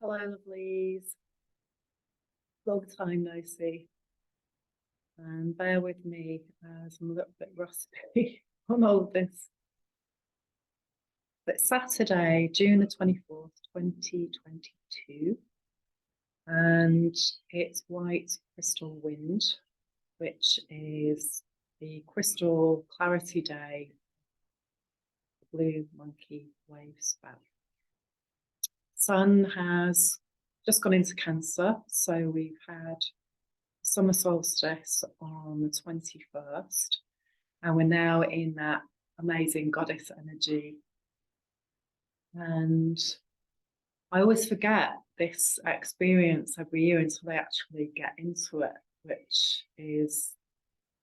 Hello, lovelies. Long time no see. And bear with me as I'm a little bit rusty on all of this. But Saturday, June the 24th, 2022. And it's white crystal wind, which is the crystal clarity day, blue monkey wave spell. Sun has just gone into Cancer, so we've had summer solstice on the 21st, and we're now in that amazing goddess energy. And I always forget this experience every year until I actually get into it, which is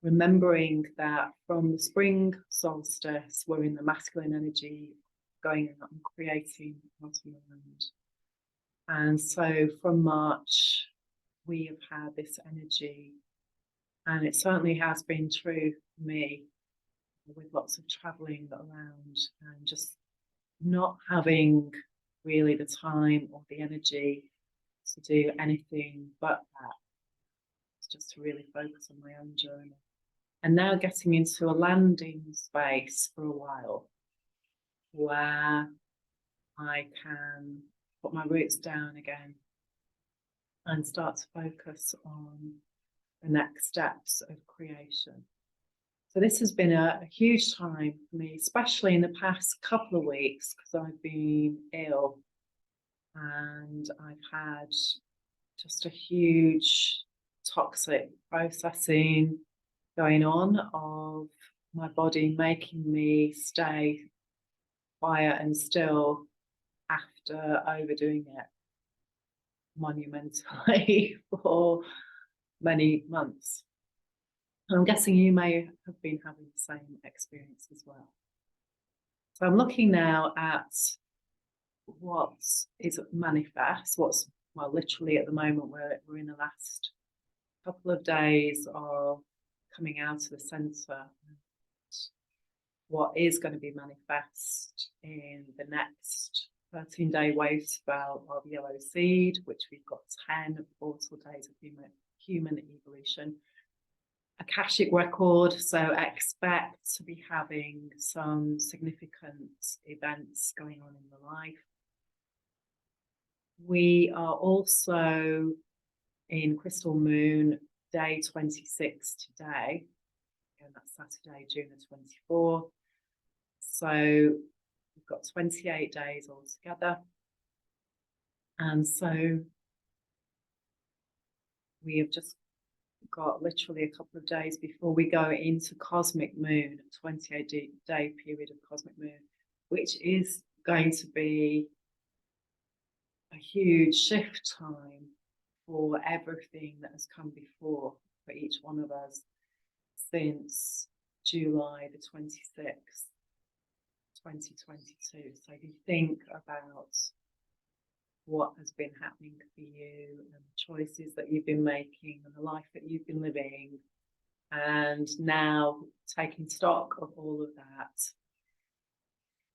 remembering that from the spring solstice, we're in the masculine energy, going out and creating out on the land. And so from March, we have had this energy, and it certainly has been true for me, with lots of traveling around and just not having really the time or the energy to do anything but that. It's just to really focus on my own journey. And now getting into a landing space for a while where I can put my roots down again and start to focus on the next steps of creation. So this has been a huge time for me, especially in the past couple of weeks, because I've been ill and I've had just a huge toxic processing going on of my body making me stay quiet and still after overdoing it monumentally for many months. I'm guessing you may have been having the same experience as well. So I'm looking now at what is manifest, what's, well, literally at the moment we're in the last couple of days of coming out of the center, what is going to be manifest in the next 13-day wave spell of yellow seed, which we've got 10 portal days of human evolution. Akashic record, so expect to be having some significant events going on in the life. We are also in Crystal Moon day 26 today, and that's Saturday, June the 24th. So we've got 28 days altogether. And so we have just got literally a couple of days before we go into cosmic moon, a 28-day period of cosmic moon, which is going to be a huge shift time for everything that has come before for each one of us since July the 26th, 2022. So if you think about what has been happening for you and the choices that you've been making and the life that you've been living, and now taking stock of all of that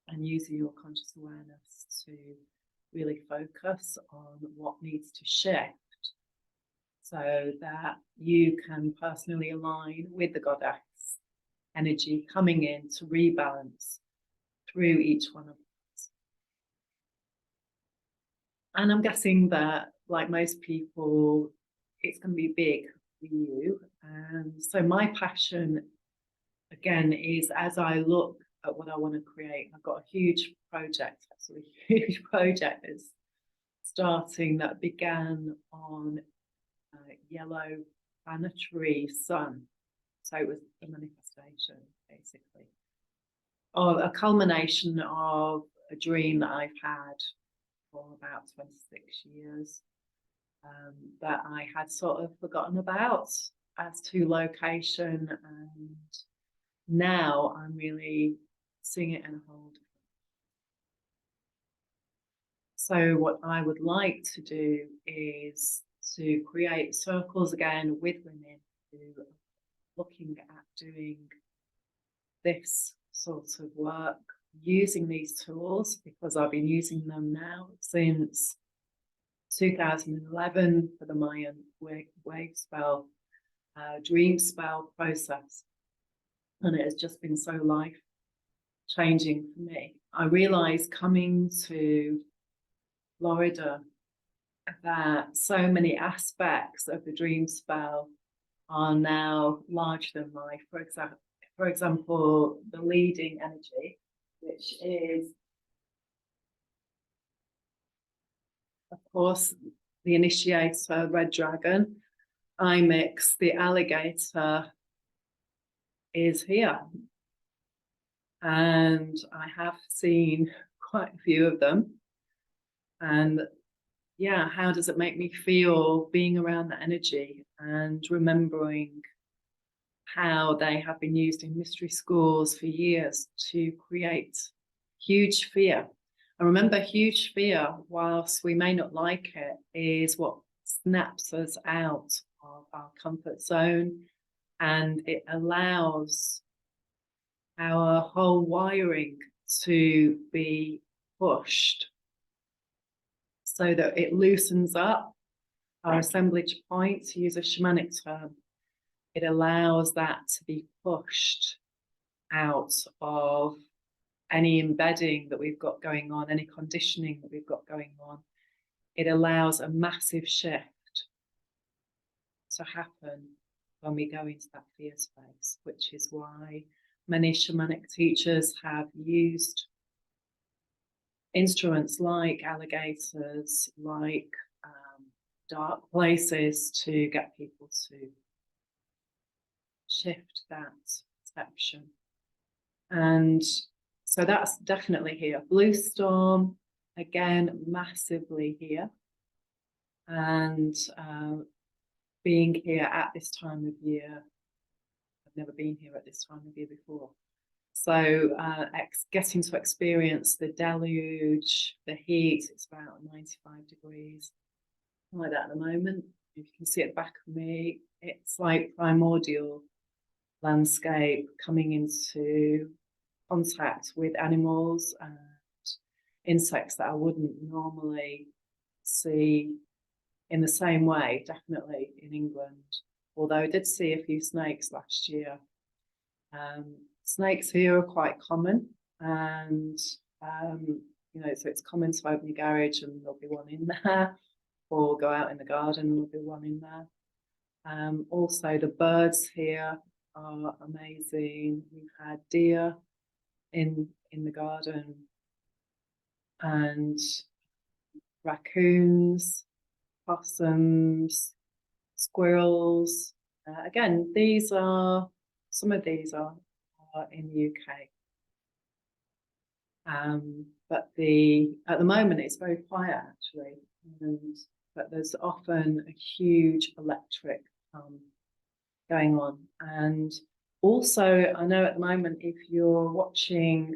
and using your conscious awareness to really focus on what needs to shift so that you can personally align with the goddess energy coming in to rebalance through each one of us. And I'm guessing that, like most people, it's going to be big for you. And so my passion, again, is as I look at what I want to create, I've got a huge project, actually, a huge project is starting that began on yellow planetary sun. So it was a manifestation, basically, of a culmination of a dream that I've had for about 26 years that I had sort of forgotten about as to location, and now I'm really seeing it in a whole different. So what I would like to do is to create circles again with women who are looking at doing this sort of work, using these tools, because I've been using them now since 2011 for the Mayan wave spell, dream spell process. And it has just been so life changing for me. I realized coming to Florida that so many aspects of the dream spell are now larger than life. For example, the leading energy, which is, of course, the initiator, Red Dragon Imix, the alligator, is here. And I have seen quite a few of them. And yeah, how does it make me feel being around that energy and remembering how they have been used in mystery schools for years to create huge fear. And remember, huge fear, whilst we may not like it, is what snaps us out of our comfort zone, and it allows our whole wiring to be pushed so that it loosens up our assemblage point, to use a shamanic term. It allows that to be pushed out of any embedding that we've got going on, any conditioning that we've got going on. It allows a massive shift to happen when we go into that fear space, which is why many shamanic teachers have used instruments like alligators, like dark places, to get people to shift that perception. And so that's definitely here. Blue storm, again, massively here. And being here at this time of year, I've never been here at this time of year before. So getting to experience the deluge, the heat, it's about 95 degrees, like that at the moment. If you can see at the back of me, it's like primordial landscape coming into contact with animals and insects that I wouldn't normally see in the same way, definitely in England. Although I did see a few snakes last year. Snakes here are quite common, and you know, so it's common to open your garage and there'll be one in there, or go out in the garden and there'll be one in there. Also, the birds here are amazing. We've had deer in the garden, and raccoons, possums, squirrels. Again, some of these are in the UK. But at the moment it's very quiet actually, but there's often a huge electric going on. And also, I know at the moment, if you're watching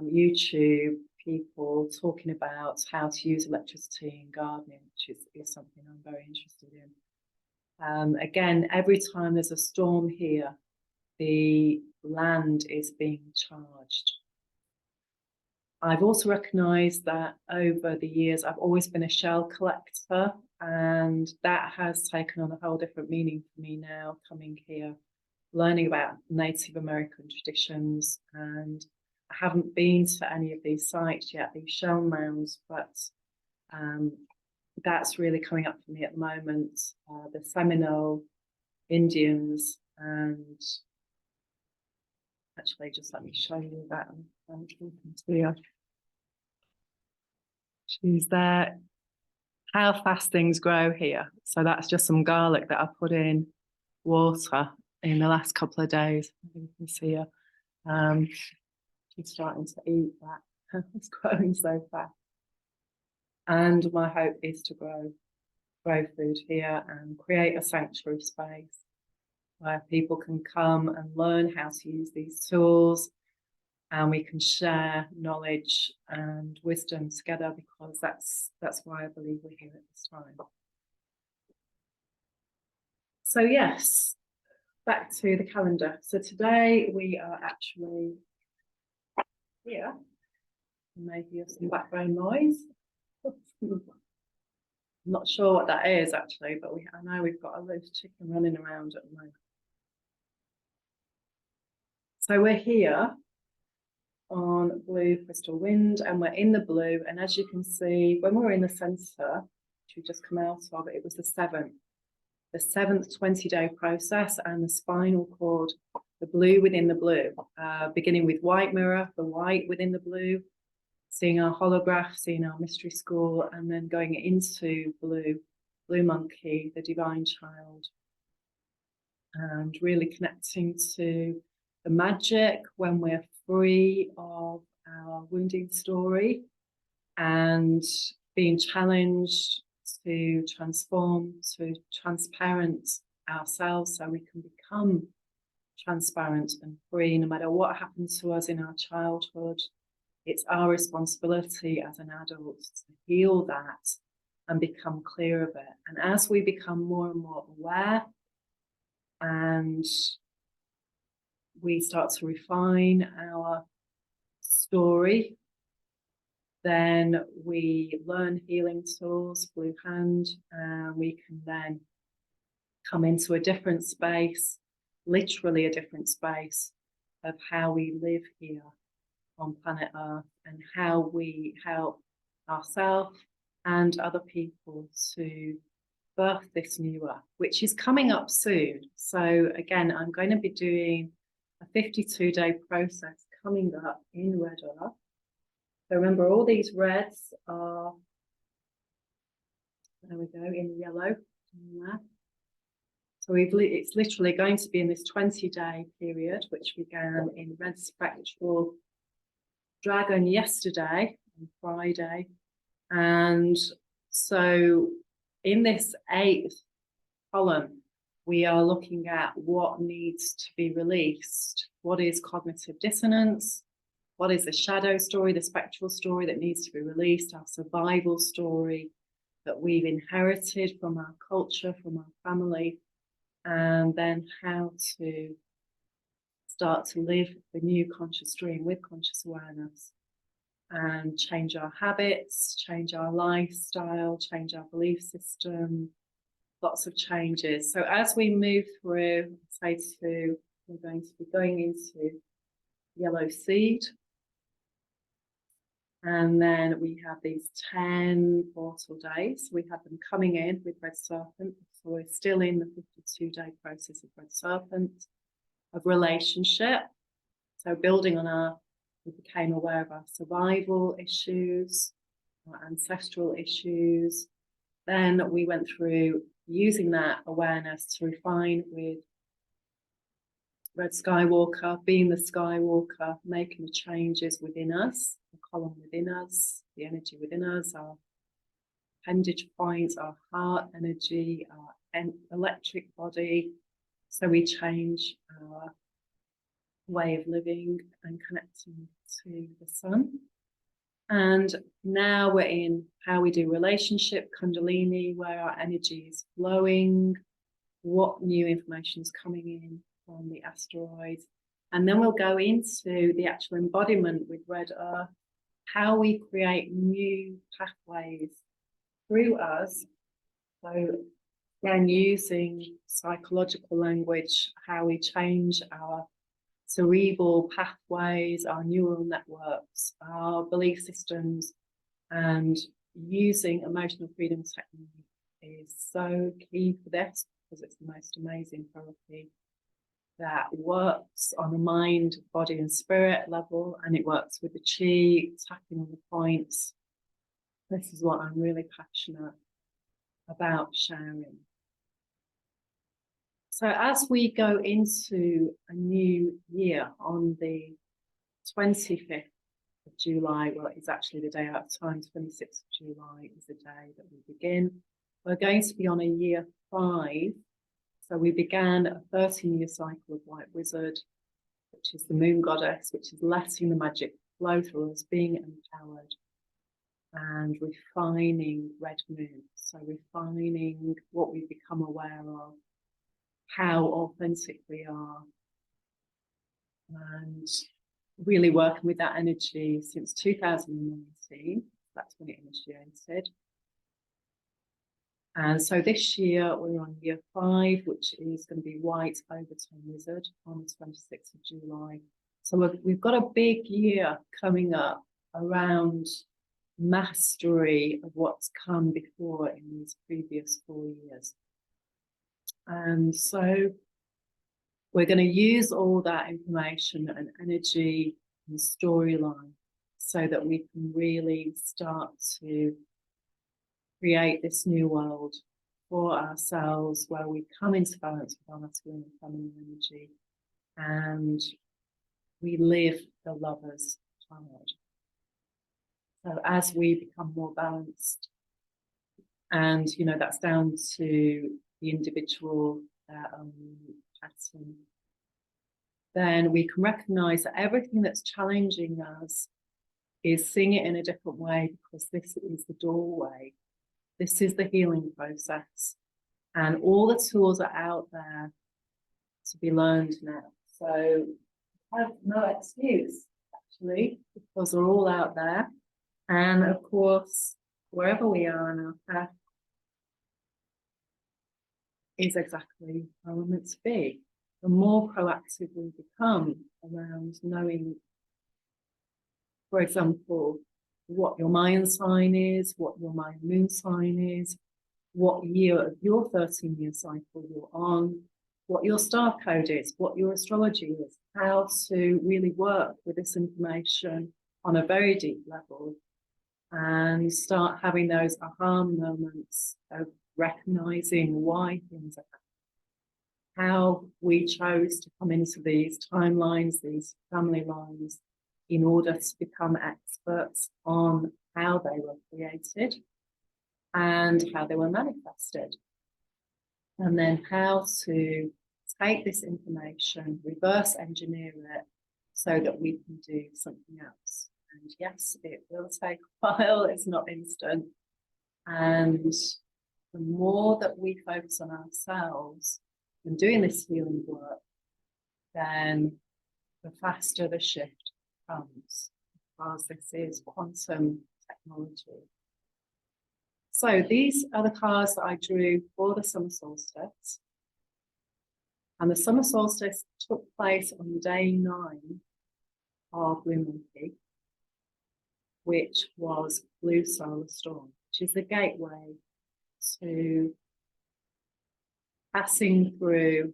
YouTube, people talking about how to use electricity in gardening, which is something I'm very interested in. Again, every time there's a storm here, the land is being charged. I've also recognised that over the years, I've always been a shell collector, and that has taken on a whole different meaning for me now, coming here, learning about Native American traditions. And I haven't been to any of these sites yet, these shell mounds, but that's really coming up for me at the moment. The Seminole Indians, and actually, just let me show you that. She's there. How fast things grow here. So that's just some garlic that I put in water in the last couple of days. You can see her. She's starting to eat that. It's growing so fast. And my hope is to grow food here and create a sanctuary space where people can come and learn how to use these tools, and we can share knowledge and wisdom together, because that's why I believe we're here at this time. So yes, back to the calendar. So today we are actually here. You may hear some background noise. I'm not sure what that is actually, but I know we've got a loose chicken running around at the moment. So we're here on blue crystal wind, and we're in the blue. And as you can see, when we're in the center, which we just come out of, it was the seventh 20-day process, and the spinal cord, the blue within the blue, beginning with white mirror, the white within the blue, seeing our holograph, seeing our mystery school, and then going into blue monkey, the divine child, and really connecting to the magic when we're free of our wounding story and being challenged to transform, to transparent ourselves so we can become transparent and free. No matter what happened to us in our childhood, it's our responsibility as an adult to heal that and become clear of it. And as we become more and more aware and we start to refine our story, then we learn healing tools, blue hand, and we can then come into a different space, literally a different space of how we live here on planet Earth and how we help ourselves and other people to birth this new Earth, which is coming up soon. So again, I'm going to be doing a 52-day process coming up in Red Earth. So remember, all these reds are, there we go, in yellow. So it's literally going to be in this 20-day period, which began in red spectral dragon yesterday, on Friday. And so in this 8th column, we are looking at what needs to be released. What is cognitive dissonance? What is the shadow story, the spectral story that needs to be released, our survival story that we've inherited from our culture, from our family, and then how to start to live the new conscious dream with conscious awareness and change our habits, change our lifestyle, change our belief system, lots of changes. So as we move through, we're going to be going into yellow seed. And then we have these 10 portal days. We have them coming in with Red Serpent. So we're still in the 52-day process of Red Serpent, of relationship. So building on we became aware of our survival issues, our ancestral issues. Then we went through using that awareness to refine with Red Skywalker, being the Skywalker, making the changes within us, the column within us, the energy within us, our appendage points, our heart energy, our electric body. So we change our way of living and connecting to the sun. And now we're in how we do relationship, Kundalini, where our energy is flowing, what new information is coming in from the asteroids. And then we'll go into the actual embodiment with Red Earth, how we create new pathways through us. So again, using psychological language, how we change our cerebral pathways, our neural networks, our belief systems, and using emotional freedom technique is so key for this because it's the most amazing therapy that works on a mind, body, and spirit level, and it works with the chi, tapping on the points. This is what I'm really passionate about sharing. So as we go into a new year on the 25th of July, well, it's actually the day out of time, 26th of July is the day that we begin. We're going to be on a year 5. So we began a 13-year cycle of White Wizard, which is the moon goddess, which is letting the magic flow through us, being empowered and refining Red Moon. So refining what we become aware of, how authentic we are, and really working with that energy since 2019. That's when it initiated. And so this year we're on year 5, which is going to be white overtone wizard on the 26th of July. So we've got a big year coming up around mastery of what's come before in these previous 4 years. And so we're going to use all that information and energy and storyline so that we can really start to create this new world for ourselves where we come into balance with our masculine and feminine energy and we live the lover's child. So as we become more balanced, and you know that's down to the individual pattern, then we can recognize that everything that's challenging us is seeing it in a different way, because this is the doorway. This is the healing process. And all the tools are out there to be learned now. So I have no excuse, actually, because they're all out there. And of course, wherever we are in our path is exactly how we're meant to be. The more proactive we become around knowing, for example, what your Mayan sign is, what your Mayan moon sign is, what year of your 13-year cycle you're on, what your star code is, what your astrology is, how to really work with this information on a very deep level and start having those aha moments of recognizing why things are happening, how we chose to come into these timelines, these family lines, in order to become experts on how they were created and how they were manifested. And then how to take this information, reverse engineer it so that we can do something else. And yes, it will take a while, it's not instant. And the more that we focus on ourselves and doing this healing work, then the faster the shift comes, because this is quantum technology. So these are the cards that I drew for the summer solstice. And the summer solstice took place on day 9 of Blue Monkey, which was Blue Solar Storm, which is the gateway to passing through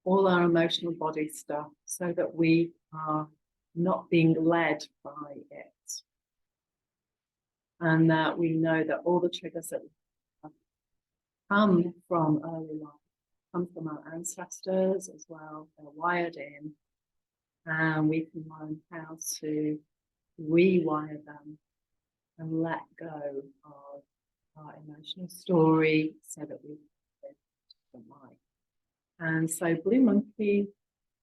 all our emotional body stuff so that we are not being led by it. And that we know that all the triggers that come from early life come from our ancestors as well. They're wired in, and we can learn how to rewire them and let go of our emotional story so that we can live a different life. And so Blue Monkey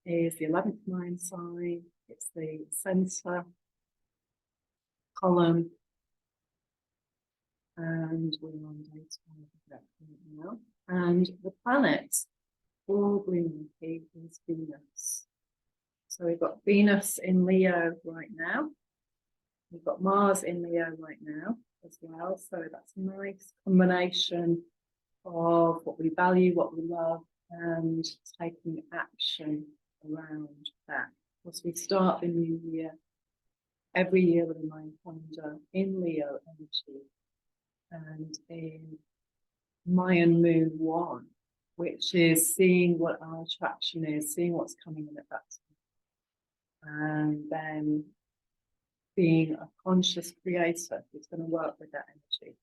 is the 11th Mayan sign. It's the center column. And we're on day 12 now. And the planet for Blue Monkey is Venus. So we've got Venus in Leo right now. We've got Mars in Leo right now as well. So that's a nice combination of what we value, what we love, and taking action around that. As we start the new year, every year with a Mayan calendar in Leo energy, and in Mayan Moon 1, which is seeing what our attraction is, seeing what's coming in at that time, and then being a conscious creator who's going to work with that energy.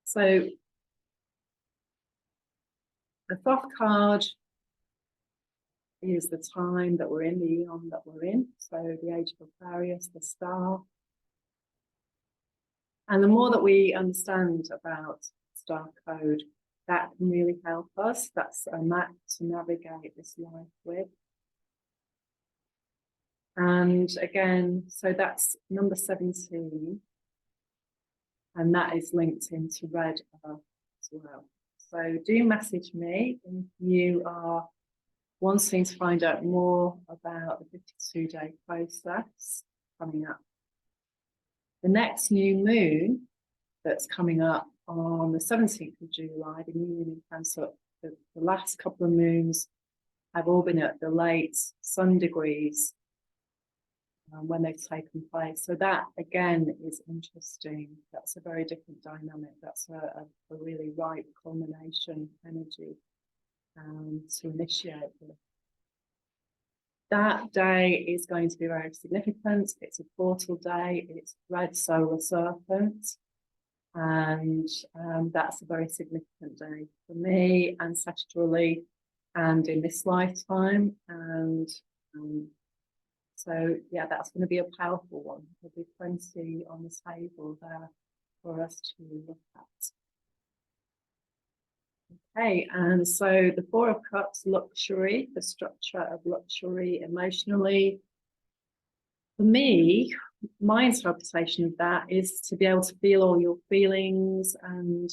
So the fourth card is the time that we're in, the eon that we're in, so the age of Aquarius, the star. And the more that we understand about star code, that can really help us. That's a map to navigate this life with. And again, so that's number 17. And that is linked into Red Earth as well. So do message me if you are wanting to find out more about the 52-day process coming up. The next new moon that's coming up on the 17th of July, the new moon in Cancer. The last couple of moons have all been at the late sun degrees when they've taken place. So that, again, is interesting. That's a very different dynamic. That's a really ripe culmination energy to initiate with. That day is going to be very significant. It's a portal day. It's Red Serpent. And that's a very significant day for me, ancestrally, and in this lifetime. And so, yeah, that's going to be a powerful one. There'll be plenty on the table there for us to look at. Okay, and so the Four of Cups, luxury, the structure of luxury emotionally. For me, my interpretation of that is to be able to feel all your feelings and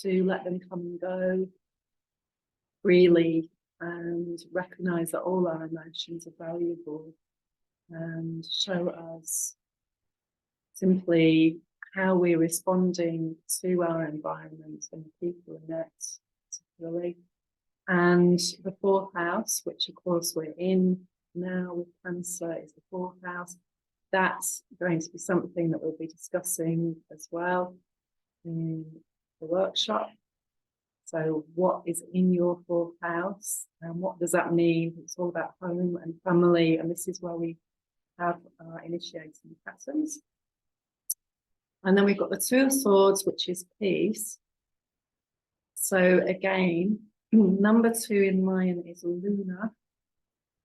to let them come and go freely, and recognize that all our emotions are valuable, and show us simply how we're responding to our environment and the people in it, particularly. And the fourth house, which of course we're in now with Cancer, is the fourth house. That's going to be something that we'll be discussing as well in the workshop. So what is in your fourth house and what does that mean? It's all about home and family, and this is where we have our initiating patterns. And then we've got the Two of Swords, which is peace. So again, number 2 in mine is Luna.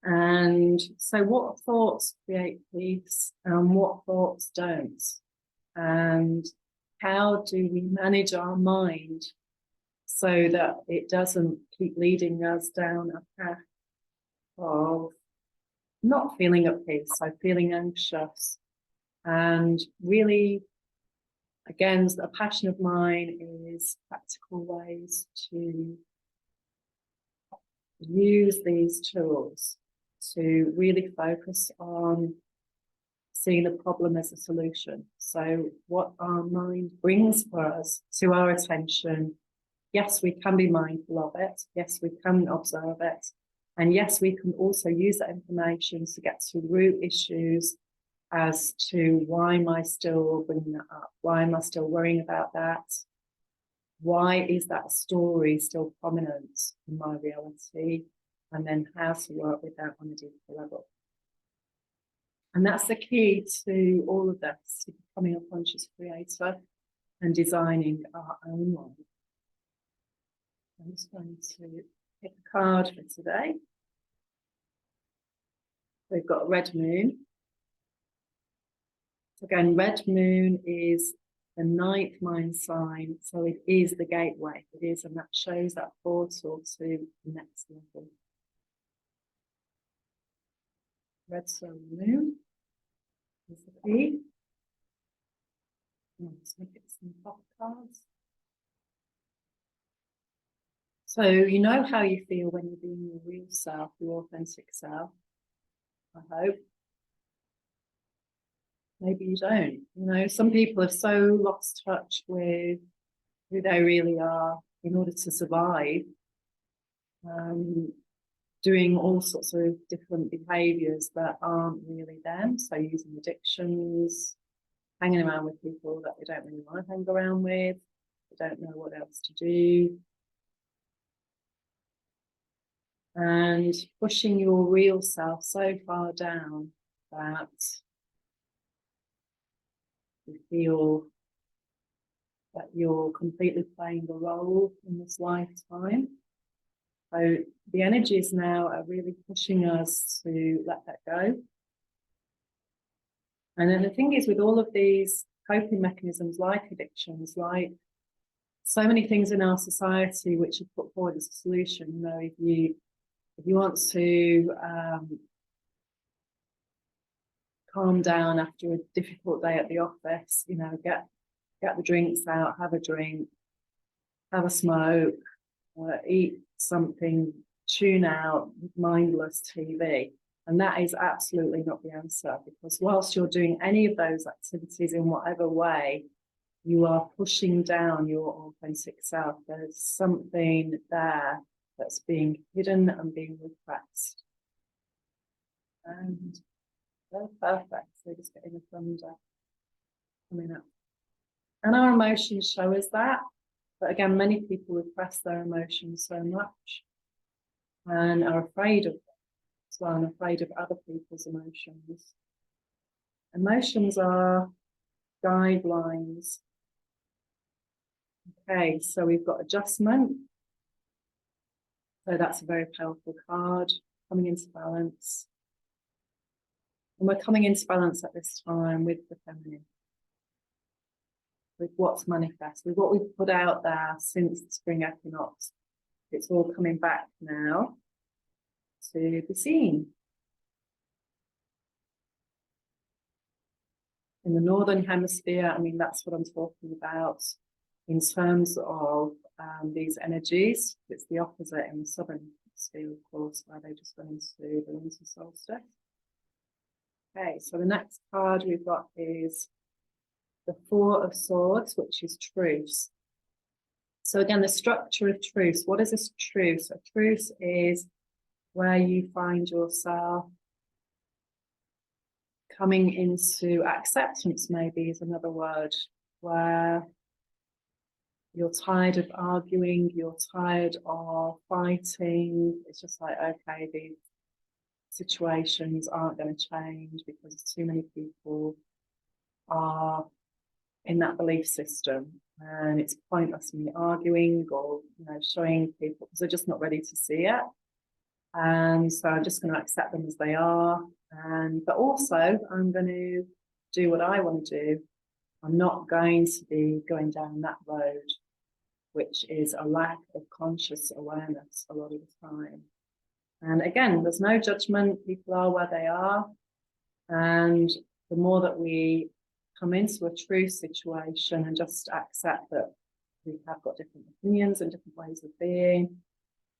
And so what thoughts create peace and what thoughts don't? And how do we manage our mind so that it doesn't keep leading us down a path of not feeling at peace, so feeling anxious? And really, again, a passion of mine is practical ways to use these tools to really focus on seeing the problem as a solution. So what our mind brings for us to our attention, yes, we can be mindful of it. Yes, we can observe it. And yes, we can also use that information to get to root issues as to why am I still bringing that up? Why am I still worrying about that? Why is that story still prominent in my reality? And then how to work with that on a deeper level. And that's the key to all of this, to becoming a conscious creator and designing our own life. I'm just going to pick a card for today. We've got Red Moon. Again, Red Moon is the 9th mind sign, so it is the gateway. It is, and that shows that portal to the next level. Red Soul Moon is the key. Let's make it some pop cards. So you know how you feel when you're being your real self, your authentic self, I hope. Maybe you don't. You know, some people have so lost touch with who they really are in order to survive, doing all sorts of different behaviors that aren't really them. So using addictions, hanging around with people that they don't really want to hang around with, they don't know what else to do. And pushing your real self so far down that you feel that you're completely playing the role in this lifetime. So the energies now are really pushing us to let that go. And then the thing is, with all of these coping mechanisms like addictions, like so many things in our society which are put forward as a solution, you know, if you want to calm down after a difficult day at the office, you know, get the drinks out, have a drink, have a smoke, eat something, tune out mindless TV. And that is absolutely not the answer, because whilst you're doing any of those activities in whatever way, you are pushing down your authentic self. There's something there that's being hidden and being repressed. And they're perfect. So just getting the thunder coming up. And our emotions show us that. But again, many people repress their emotions so much and are afraid of them as well, and afraid of other people's emotions. Emotions are guidelines. Okay, so we've got adjustment. So that's a very powerful card, coming into balance. And we're coming into balance at this time with the feminine, with what's manifest, with what we've put out there since the spring equinox. It's all coming back now to be seen. In the Northern Hemisphere, I mean, that's what I'm talking about in terms of these energies. It's the opposite in the Southern Hemisphere, of course, where they just went into the winter solstice. Okay, so the next card we've got is the Four of Swords, which is truce. So again, the structure of truce. What is this truce? A truce is where you find yourself coming into acceptance, maybe is another word, where you're tired of arguing, you're tired of fighting. It's just like, okay, these situations aren't going to change because too many people are in that belief system, and it's pointless me arguing or showing people because they're just not ready to see it. And so I'm just going to accept them as they are. But also I'm going to do what I want to do. I'm not going to be going down that road, which is a lack of conscious awareness a lot of the time. And again, there's no judgment. People are where they are. And the more that we come into a true situation and just accept that we have got different opinions and different ways of being,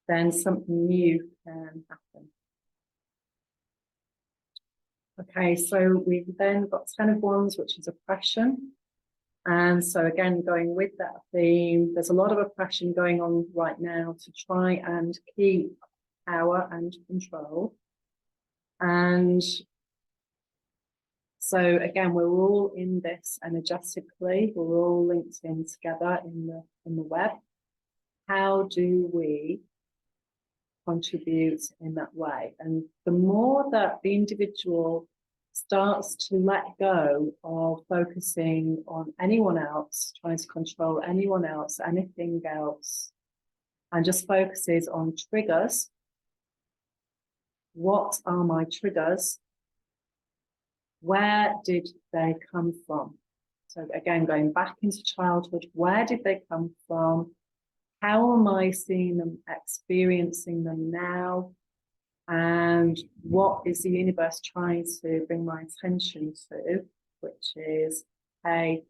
then something new can happen. Okay, so we've then got 10 of Wands, which is oppression. And so again, going with that theme, there's a lot of oppression going on right now to try and keep power and control. And so again, we're all in this energetically, we're all linked in together in the web. How do we contribute in that way? And the more that the individual starts to let go of focusing on anyone else, trying to control anyone else, anything else, and just focuses on triggers. What are my triggers? Where did they come from? So again, going back into childhood, where did they come from? How am I seeing them, experiencing them now? And what is the universe trying to bring my attention to? Which is, hey,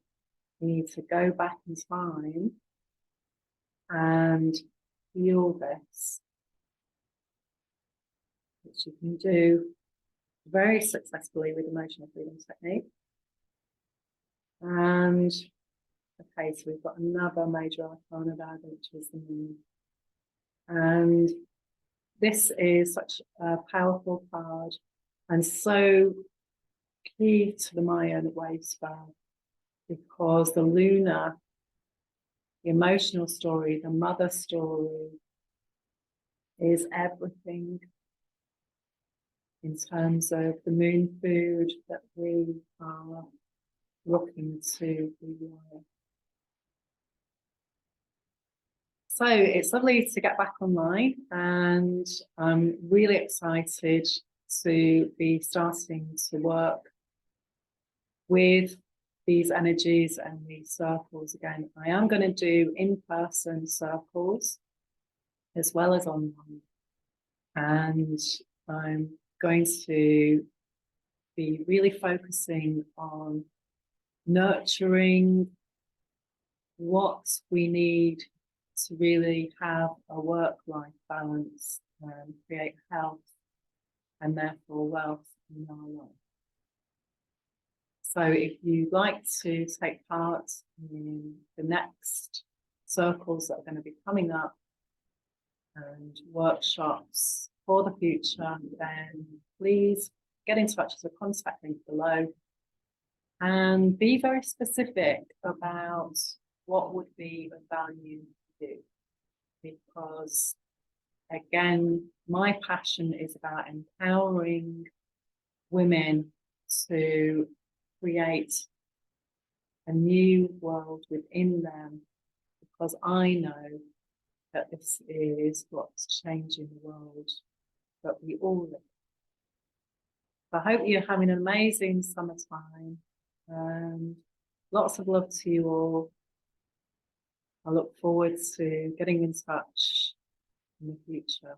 you need to go back in time and heal this, which you can do very successfully with emotional freedom technique. And okay, so we've got another major arcana there, which is the moon. And this is such a powerful card and so key to the Mayan wave spell, because the lunar, the emotional story, the mother story is everything in terms of the moon food that we are looking to rewire. So it's lovely to get back online, and I'm really excited to be starting to work with these energies and these circles again. I am going to do in-person circles as well as online, and I'm going to be really focusing on nurturing what we need to really have a work-life balance and create health and therefore wealth in our life. So if you'd like to take part in the next circles that are going to be coming up and workshops for the future, then please get in touch with the contact link below and be very specific about what would be of value to you. Because again, my passion is about empowering women to create a new world within them, because I know that this is what's changing the world that we all live. So I hope you're having an amazing summertime, and lots of love to you all. I look forward to getting in touch in the future.